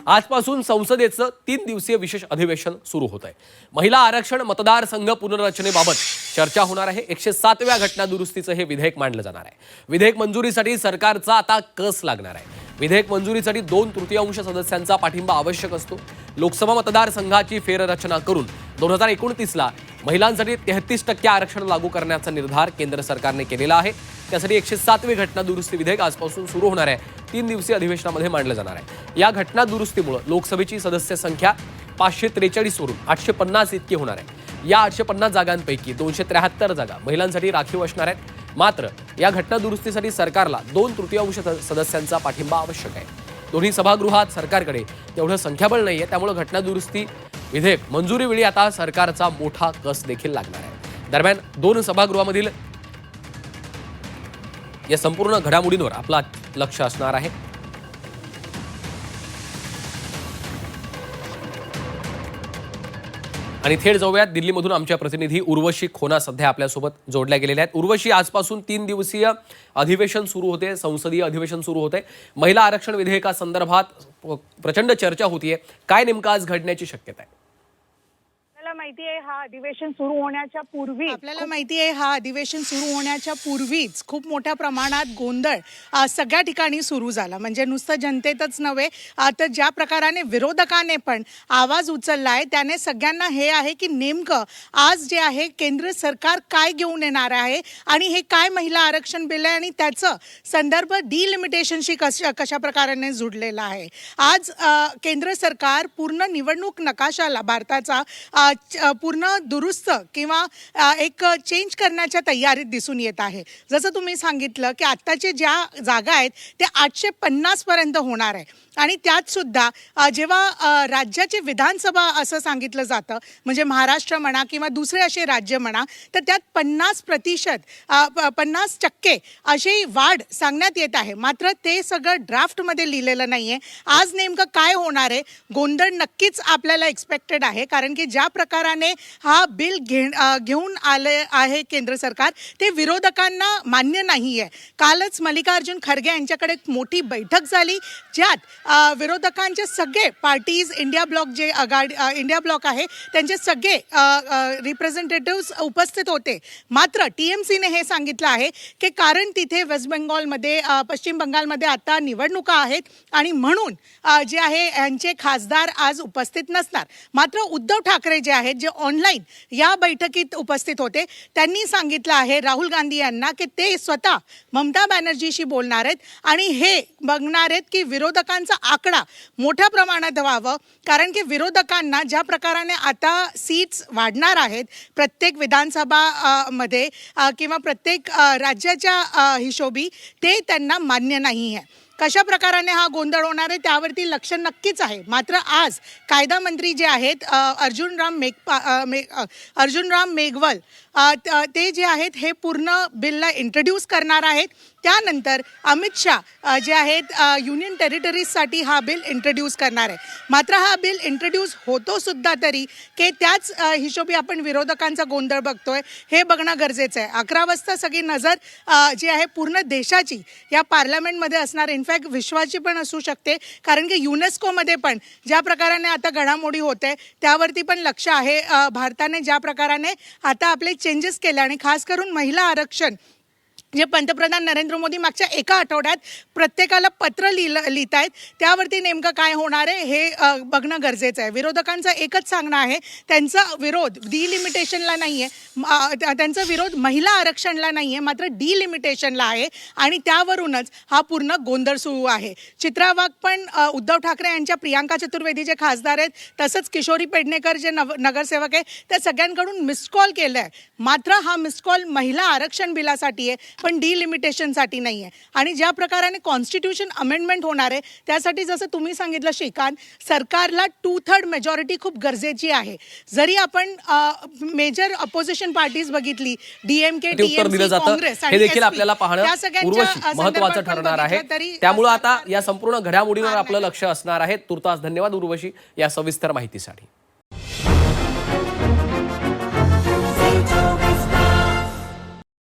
आजपासून संसदेचं 3 दिवसीय विशेष अधिवेशन सुरू होत आहे। महिला आरक्षण मतदारसंघ पुनर्रचनेबाबत चर्चा होणार आहे। 107व्या घटना दुरुस्तीचं हे विधेयक मांडलं जाणार आहे। विधेयक मंजुरीसाठी सरकारचा आता कस लागणार आहे। विधेयक मंजुरीसाठी 2/3 सदस्यांचा पाठिंबा आवश्यक असतो। लोकसभा मतदारसंघाची फेररचना करून 2029ला महिलांसाठी 33% आरक्षण लागू करण्याचा निर्धार केंद्र सरकारने केलेला आहे। त्यासाठी 107वे घटना दुरुस्ती विधेयक आजपासून सुरू होणार आहे। 3 दिवसीय अधिवेशनामध्ये मांडलं जाणार आहे। या घटना दुरुस्तीमुळे लोकसभेची सदस्य संख्या 543 वरून 850 इतकी होणार आहे। या 850 जागांपैकी 273 जागा महिलांसाठी राखीव असणार आहेत। मात्र या घटना दुरुस्तीसाठी सरकारला 2/3 सदस्यांचा पाठिंबा आवश्यक आहे। दोन्ही सभागृहात सरकारकडे तेवढं संख्याबळ नाहीये, त्यामुळे घटना दुरुस्ती विधेयक मंजुरीवेळी आता सरकारचा मोठा कस देखील लागणार आहे। दरम्यान 2 सभागृहामधील या संपूर्ण घडामोडींवर आपलं लक्ष असणार आहे। आणि थेट जाऊयात दिल्लीमधून आमच्या प्रतिनिधी उर्वशी खोना सध्या आपल्यासोबत जोडल्या गेलेल्या आहेत। उर्वशी, आजपासून 3 दिवसीय अधिवेशन सुरू होते, संसदीय अधिवेशन सुरू होते। महिला आरक्षण विधेयकासंदर्भात प्रचंड चर्चा होतीये, काय नेमकं आज घडण्याची शक्यता आहे? आपल्याला माहिती आहे हा अधिवेशन सुरू होण्याच्या पूर्वीच खूप मोठ्या प्रमाणात गोंधळ सगळ्या ठिकाणी सुरू झाला। म्हणजे नुसतं जनतेतच नव्हे, तर ज्या प्रकाराने विरोधकाने पण आवाज उचललाय त्याने सगळ्यांना हे आहे की नेमकं आज जे आहे केंद्र सरकार काय घेऊन येणार आहे आणि हे काय महिला आरक्षण बिल आहे आणि त्याचं संदर्भ डिलिमिटेशनशी कशा प्रकाराने जुडलेला आहे। आज केंद्र सरकार पूर्ण निवडणूक नकाशाला भारताचा पूर्ण दुरुस्त किंवा एक चेंज करण्याच्या तयारीत दिसून येत आहे। जसं तुम्ही सांगितलं की आत्ताचे ज्या जागा आहेत ते 850 पर्यंत होणार आहे आणि त्यात सुद्धा जेव्हा राज्याची विधानसभा असं सांगितलं जातं, म्हणजे महाराष्ट्र म्हणा किंवा दुसरे असे राज्य म्हणा, तर त्यात 50% अशी वाढ सांगण्यात येत आहे। मात्र ते सगळं ड्राफ्टमध्ये लिहिलेलं नाहीये। आज नेमकं काय होणार आहे, गोंधळ नक्कीच आपल्याला एक्सपेक्टेड आहे, कारण की ज्या प्रकाराने हा बिल घेऊन आले आहे केंद्र सरकार ते विरोधकांना मान्य नाहीये। कालच मल्लिकार्जुन खरगे यांच्याकडे एक मोठी बैठक झाली, ज्यात विरोधकांचे सगळे पार्टीज, इंडिया ब्लॉक आहे त्यांचे सगळे रिप्रेझेंटेटिव्स उपस्थित होते। मात्र TMCने हे सांगितलं आहे की कारण तिथे वेस्ट बेंगॉलमध्ये, पश्चिम बंगालमध्ये आता निवडणुका आहेत आणि म्हणून जे आहे यांचे खासदार आज उपस्थित नसणार। मात्र उद्धव ठाकरे जे आहेत, जे ऑनलाईन या बैठकीत उपस्थित होते, त्यांनी सांगितलं आहे राहुल गांधी यांना की ते स्वतः ममता बॅनर्जीशी बोलणार आहेत आणि हे बघणार आहेत की विरोधकांचा आकडा मोठ्या प्रमाणात व्हावं, कारण की विरोधकांना ज्या प्रकाराने आता सीट्स वाढणार आहेत प्रत्येक विधानसभा मध्ये किंवा प्रत्येक राज्याच्या हिशोबी, ते त्यांना मान्य नाही आहे। कशा प्रकाराने हा गोंधळ होणार आहे त्यावरती लक्ष नक्कीच आहे। मात्र आज कायदा मंत्री जे आहेत अर्जुन राम मेघवाल ते जे आहेत हे पूर्ण बिलला इंट्रोड्यूस करणार आहेत। त्यानंतर अमित शाह जे आहेत युनियन टेरिटरीजसाठी हा बिल इंट्रोड्यूस करणार आहे। मात्र हा बिल इंट्रोड्यूस होतो सुद्धा तरी की त्याच हिशोबी आपण विरोधकांचा गोंधळ बघतोय, हे बघणं गरजेचं आहे। 11 वाजता सगळी नजर जी आहे पूर्ण देशाची या पार्लमेंटमध्ये असणार, इनफॅक्ट विश्वाची पण असू शकते, कारण की युनेस्कोमध्ये पण ज्या प्रकाराने आता घडामोडी होते त्यावरती पण लक्ष आहे। भारताने ज्या प्रकाराने आता आपले चेंजेस केले आणि खास करून महिला आरक्षण जे पंतप्रधान नरेंद्र मोदी मागच्या एका आठवड्यात प्रत्येकाला पत्र लिहित आहेत, त्यावरती नेमकं काय होणार आहे हे बघणं गरजेचं आहे। विरोधकांचं एकच सांगणं आहे, त्यांचा विरोध डिलिमिटेशनला नाही आहे, त्यांचा विरोध महिला आरक्षणला नाही आहे, मात्र डिलिमिटेशनला आहे आणि त्यावरूनच हा पूर्ण गोंधळ सुरू आहे। चित्रा वाघ पण उद्धव ठाकरे यांच्या प्रियांका चतुर्वेदी जे खासदार आहेत, तसंच किशोरी पेडणेकर जे नगरसेवक आहे, त्या सगळ्यांकडून मिस्ड कॉल केलं आहे। मात्र हा मिस्ड कॉल महिला आरक्षण बिलासाठी आहे, पण डिलिमिटेशनसाठी नाही आहे। आणि ज्या प्रकाराने कॉन्स्टिट्यूशन अमेंडमेंट होणार आहे त्यासाठी जसं तुम्ही सांगितलं श्रीकांत, सरकारला 2/3 मेजॉरिटी खूप गरजेची आहे। जरी आपण मेजर अपोजिशन पार्टीज बघितली, DMK, TMC, काँग्रेस हे देखील आपल्याला पाहणं महत्त्वाचं ठरणार आहे। त्यामुळे आता या संपूर्ण घडामोडींवर आपलं लक्ष असणार आहे। तुर्तास धन्यवाद उर्वशी या सविस्तर माहितीसाठी।